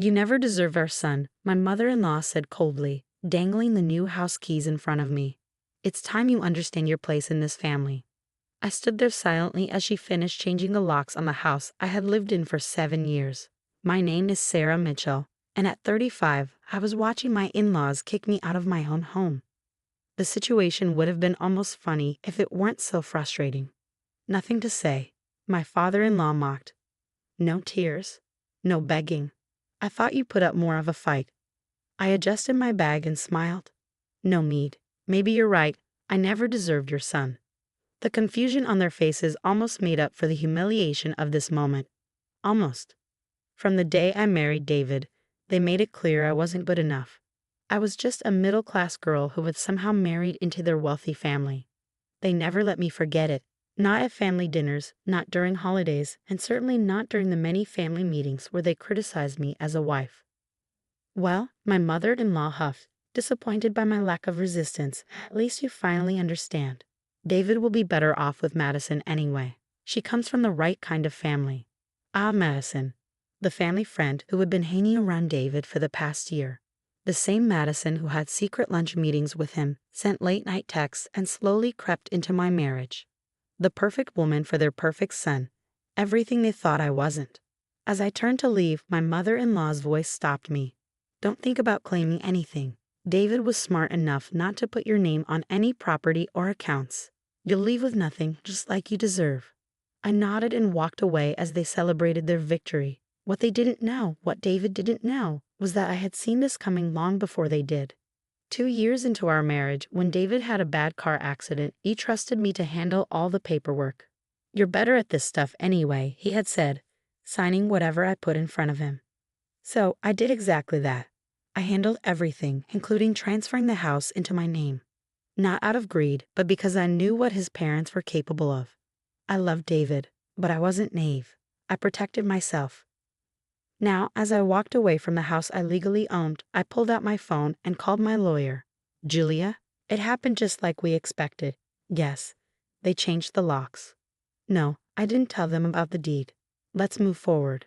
"You never deserved our son," my mother-in-law said coldly, dangling the new house keys in front of me. "It's time you understand your place in this family." I stood there silently as she finished changing the locks on the house I had lived in for 7 years. My name is Sarah Mitchell, and at 35, I was watching my in-laws kick me out of my own home. The situation would have been almost funny if it weren't so frustrating. "Nothing to say," my father-in-law mocked. "No tears. No begging. I thought you put up more of a fight." I adjusted my bag and smiled. "No need. Maybe you're right. I never deserved your son." The confusion on their faces almost made up for the humiliation of this moment. Almost. From the day I married David, they made it clear I wasn't good enough. I was just a middle-class girl who had somehow married into their wealthy family. They never let me forget it. Not at family dinners, not during holidays, and certainly not during the many family meetings where they criticized me as a wife. "Well," my mother-in-law huffed, disappointed by my lack of resistance, "at least you finally understand. David will be better off with Madison anyway. She comes from the right kind of family." Ah, Madison. The family friend who had been hanging around David for the past year. The same Madison who had secret lunch meetings with him, sent late-night texts, and slowly crept into my marriage. The perfect woman for their perfect son. Everything they thought I wasn't. As I turned to leave, my mother-in-law's voice stopped me. "Don't think about claiming anything. David was smart enough not to put your name on any property or accounts. You'll leave with nothing, just like you deserve." I nodded and walked away as they celebrated their victory. What they didn't know, what David didn't know, was that I had seen this coming long before they did. 2 years into our marriage, when David had a bad car accident, he trusted me to handle all the paperwork. "You're better at this stuff anyway," he had said, signing whatever I put in front of him. So I did exactly that. I handled everything, including transferring the house into my name. Not out of greed, but because I knew what his parents were capable of. I loved David, but I wasn't naive. I protected myself. Now, as I walked away from the house I legally owned, I pulled out my phone and called my lawyer. "Julia, it happened just like we expected. Yes, they changed the locks. No, I didn't tell them about the deed. Let's move forward."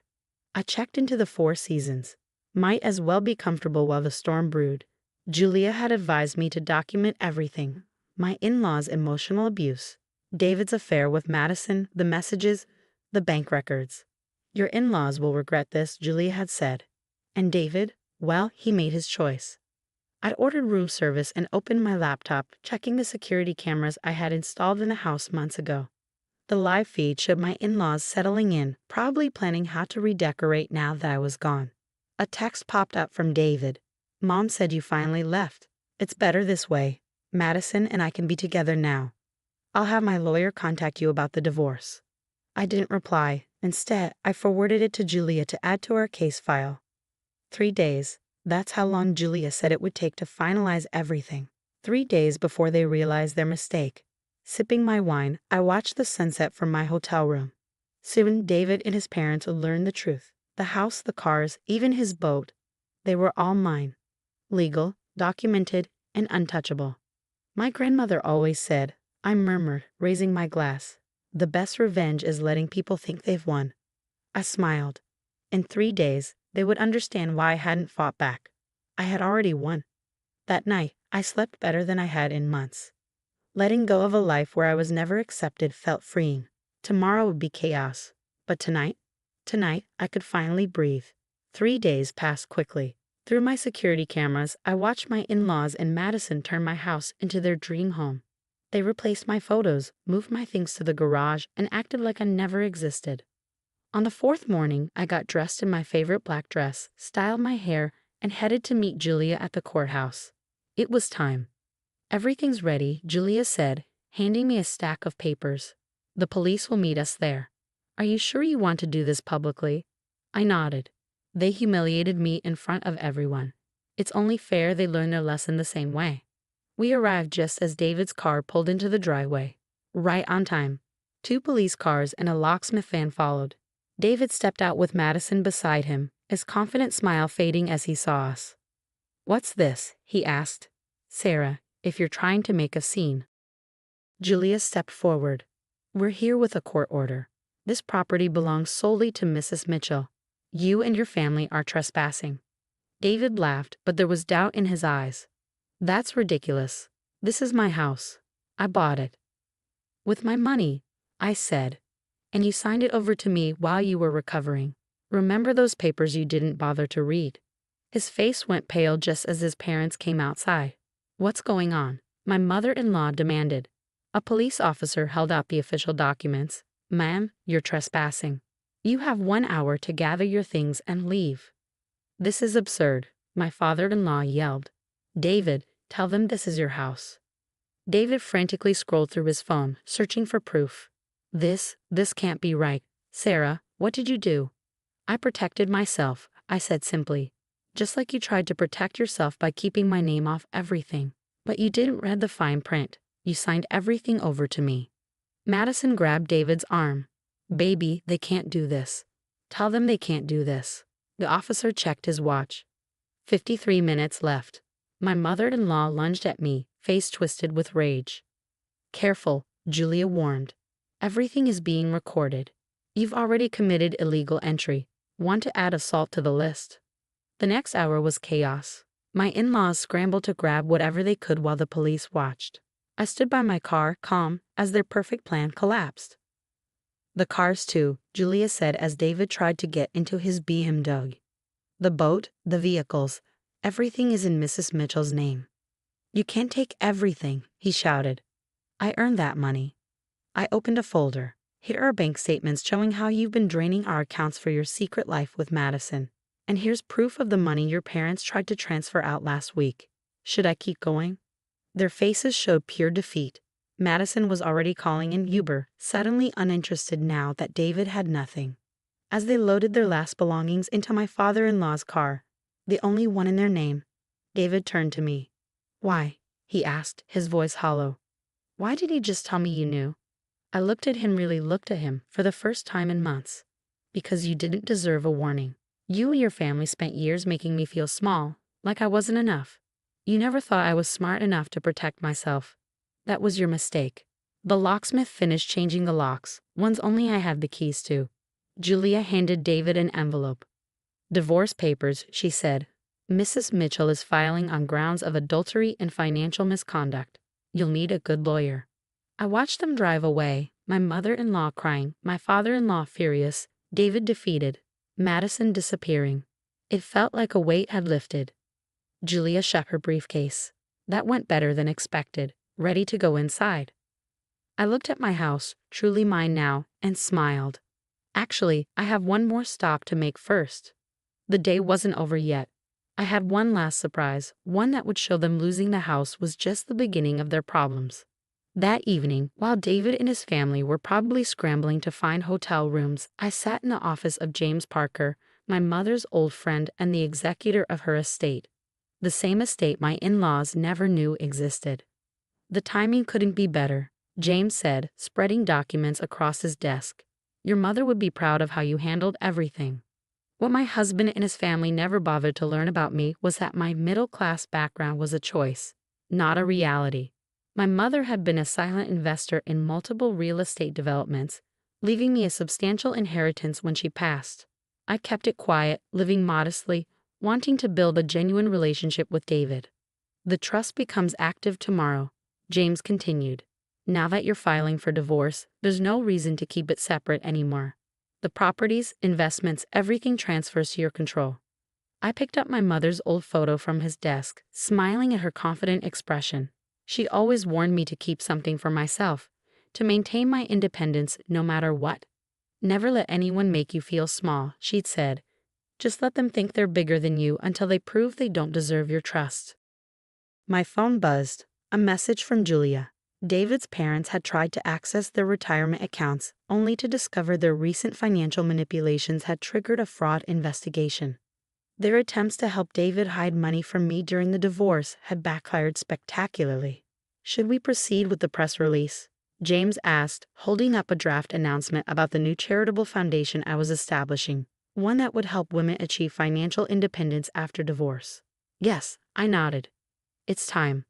I checked into the Four Seasons. Might as well be comfortable while the storm brewed. Julia had advised me to document everything. My in-laws' emotional abuse, David's affair with Madison, the messages, the bank records. "Your in-laws will regret this," Julia had said. And David, well, he made his choice. I'd ordered room service and opened my laptop, checking the security cameras I had installed in the house months ago. The live feed showed my in-laws settling in, probably planning how to redecorate now that I was gone. A text popped up from David. "Mom said you finally left. It's better this way. Madison and I can be together now. I'll have my lawyer contact you about the divorce." I didn't reply. Instead, I forwarded it to Julia to add to our case file. 3 days. That's how long Julia said it would take to finalize everything. 3 days before they realized their mistake. Sipping my wine, I watched the sunset from my hotel room. Soon David and his parents would learn the truth. The house, the cars, even his boat. They were all mine. Legal, documented, and untouchable. My grandmother always said, I murmured, raising my glass, "The best revenge is letting people think they've won." I smiled. In 3 days, they would understand why I hadn't fought back. I had already won. That night, I slept better than I had in months. Letting go of a life where I was never accepted felt freeing. Tomorrow would be chaos. But tonight, I could finally breathe. 3 days passed quickly. Through my security cameras, I watched my in-laws and Madison turn my house into their dream home. They replaced my photos, moved my things to the garage, and acted like I never existed. On the 4th morning, I got dressed in my favorite black dress, styled my hair, and headed to meet Julia at the courthouse. It was time. "Everything's ready," Julia said, handing me a stack of papers. "The police will meet us there. Are you sure you want to do this publicly?" I nodded. They humiliated me in front of everyone. It's only fair they learn their lesson the same way. We arrived just as David's car pulled into the driveway. Right on time. 2 police cars and a locksmith van followed. David stepped out with Madison beside him, his confident smile fading as he saw us. "What's this?" he asked. "Sarah, if you're trying to make a scene." Julia stepped forward. "We're here with a court order. This property belongs solely to Mrs. Mitchell. You and your family are trespassing. David laughed, but there was doubt in his eyes. That's ridiculous. This is my house. I bought it. With my money, I said. And you signed it over to me while you were recovering. Remember those papers you didn't bother to read? His face went pale just as his parents came outside. What's going on? My mother-in-law demanded. A police officer held out the official documents. Ma'am, you're trespassing. You have 1 hour to gather your things and leave. This is absurd, my father-in-law yelled. David, tell them this is your house. David frantically scrolled through his phone, searching for proof. This can't be right. Sarah, what did you do? I protected myself, I said simply. Just like you tried to protect yourself by keeping my name off everything. But you didn't read the fine print. You signed everything over to me. Madison grabbed David's arm. Baby, they can't do this. Tell them they can't do this. The officer checked his watch. 53 minutes left. My mother-in-law lunged at me, face twisted with rage. Careful, Julia warned. Everything is being recorded. You've already committed illegal entry. Want to add assault to the list? The next hour was chaos. My in-laws scrambled to grab whatever they could while the police watched. I stood by my car, calm, as their perfect plan collapsed. The cars too, Julia said as David tried to get into his BMW. The boat, the vehicles, everything is in Mrs. Mitchell's name. You can't take everything, he shouted. I earned that money. I opened a folder. Here are bank statements showing how you've been draining our accounts for your secret life with Madison. And here's proof of the money your parents tried to transfer out last week. Should I keep going? Their faces showed pure defeat. Madison was already calling in Uber, suddenly uninterested now that David had nothing. As they loaded their last belongings into my father-in-law's car, the only one in their name, David turned to me. Why? He asked, his voice hollow. Why did he just tell me you knew? I looked at him for the first time in months. Because you didn't deserve a warning. You and your family spent years making me feel small, like I wasn't enough. You never thought I was smart enough to protect myself. That was your mistake. The locksmith finished changing the locks, ones only I had the keys to. Julia handed David an envelope. Divorce papers, she said. Mrs. Mitchell is filing on grounds of adultery and financial misconduct. You'll need a good lawyer. I watched them drive away, my mother-in-law crying, my father-in-law furious, David defeated, Madison disappearing. It felt like a weight had lifted. Julia shut her briefcase. That went better than expected, ready to go inside. I looked at my house, truly mine now, and smiled. Actually, I have one more stop to make first. The day wasn't over yet. I had one last surprise, one that would show them losing the house was just the beginning of their problems. That evening, while David and his family were probably scrambling to find hotel rooms, I sat in the office of James Parker, my mother's old friend and the executor of her estate. The same estate my in-laws never knew existed. The timing couldn't be better, James said, spreading documents across his desk. Your mother would be proud of how you handled everything. What my husband and his family never bothered to learn about me was that my middle-class background was a choice, not a reality. My mother had been a silent investor in multiple real estate developments, leaving me a substantial inheritance when she passed. I kept it quiet, living modestly, wanting to build a genuine relationship with David. The trust becomes active tomorrow, James continued. Now that you're filing for divorce, there's no reason to keep it separate anymore. The properties, investments, everything transfers to your control. I picked up my mother's old photo from his desk, smiling at her confident expression. She always warned me to keep something for myself, to maintain my independence no matter what. Never let anyone make you feel small, she'd said. Just let them think they're bigger than you until they prove they don't deserve your trust. My phone buzzed. A message from Julia. David's parents had tried to access their retirement accounts, only to discover their recent financial manipulations had triggered a fraud investigation. Their attempts to help David hide money from me during the divorce had backfired spectacularly. Should we proceed with the press release? James asked, holding up a draft announcement about the new charitable foundation I was establishing, one that would help women achieve financial independence after divorce. Yes, I nodded. It's time.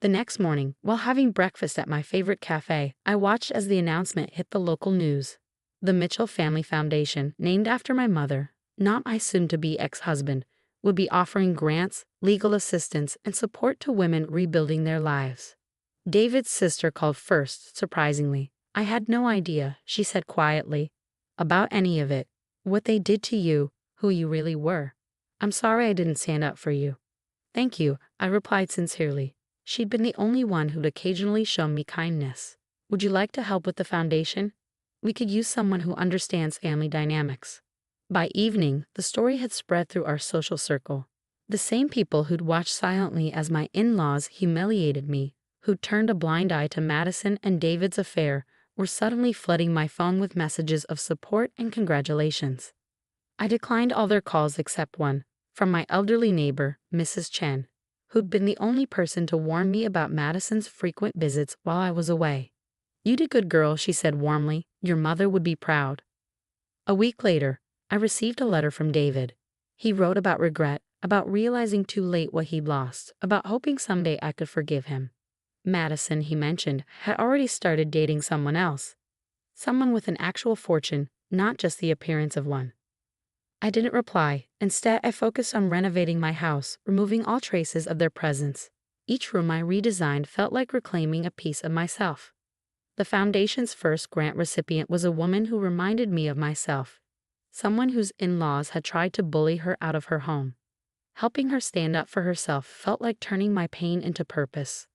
The next morning, while having breakfast at my favorite cafe, I watched as the announcement hit the local news. The Mitchell Family Foundation, named after my mother, not my soon-to-be ex-husband, would be offering grants, legal assistance, and support to women rebuilding their lives. David's sister called first, surprisingly. I had no idea, she said quietly, about any of it, what they did to you, who you really were. I'm sorry I didn't stand up for you. Thank you, I replied sincerely. She'd been the only one who'd occasionally shown me kindness. Would you like to help with the foundation? We could use someone who understands family dynamics. By evening, the story had spread through our social circle. The same people who'd watched silently as my in-laws humiliated me, who'd turned a blind eye to Madison and David's affair, were suddenly flooding my phone with messages of support and congratulations. I declined all their calls except one, from my elderly neighbor, Mrs. Chen, who'd been the only person to warn me about Madison's frequent visits while I was away. You did good, girl, she said warmly. Your mother would be proud. A week later, I received a letter from David. He wrote about regret, about realizing too late what he'd lost, about hoping someday I could forgive him. Madison, he mentioned, had already started dating someone else. Someone with an actual fortune, not just the appearance of one. I didn't reply. Instead, I focused on renovating my house, removing all traces of their presence. Each room I redesigned felt like reclaiming a piece of myself. The foundation's first grant recipient was a woman who reminded me of myself, someone whose in-laws had tried to bully her out of her home. Helping her stand up for herself felt like turning my pain into purpose.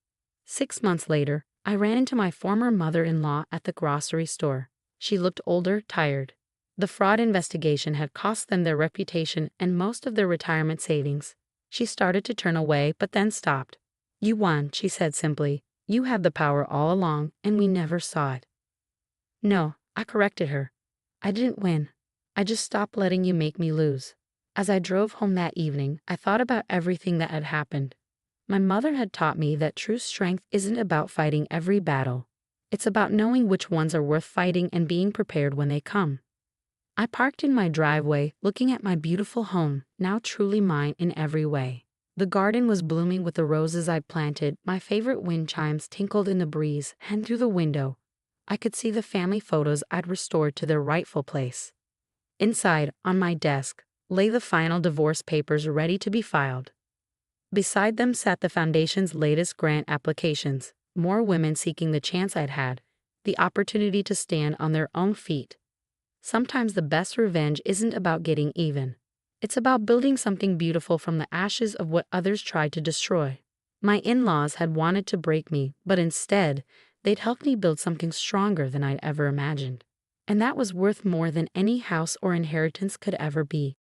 6 months later, I ran into my former mother-in-law at the grocery store. She looked older, tired. The fraud investigation had cost them their reputation and most of their retirement savings. She started to turn away but then stopped. You won, she said simply. You had the power all along, and we never saw it. No, I corrected her. I didn't win. I just stopped letting you make me lose. As I drove home that evening, I thought about everything that had happened. My mother had taught me that true strength isn't about fighting every battle. It's about knowing which ones are worth fighting and being prepared when they come. I parked in my driveway, looking at my beautiful home, now truly mine in every way. The garden was blooming with the roses I'd planted, my favorite wind chimes tinkled in the breeze, and through the window, I could see the family photos I'd restored to their rightful place. Inside, on my desk, lay the final divorce papers ready to be filed. Beside them sat the foundation's latest grant applications, more women seeking the chance I'd had, the opportunity to stand on their own feet. Sometimes the best revenge isn't about getting even. It's about building something beautiful from the ashes of what others tried to destroy. My in-laws had wanted to break me, but instead, they'd helped me build something stronger than I'd ever imagined. And that was worth more than any house or inheritance could ever be.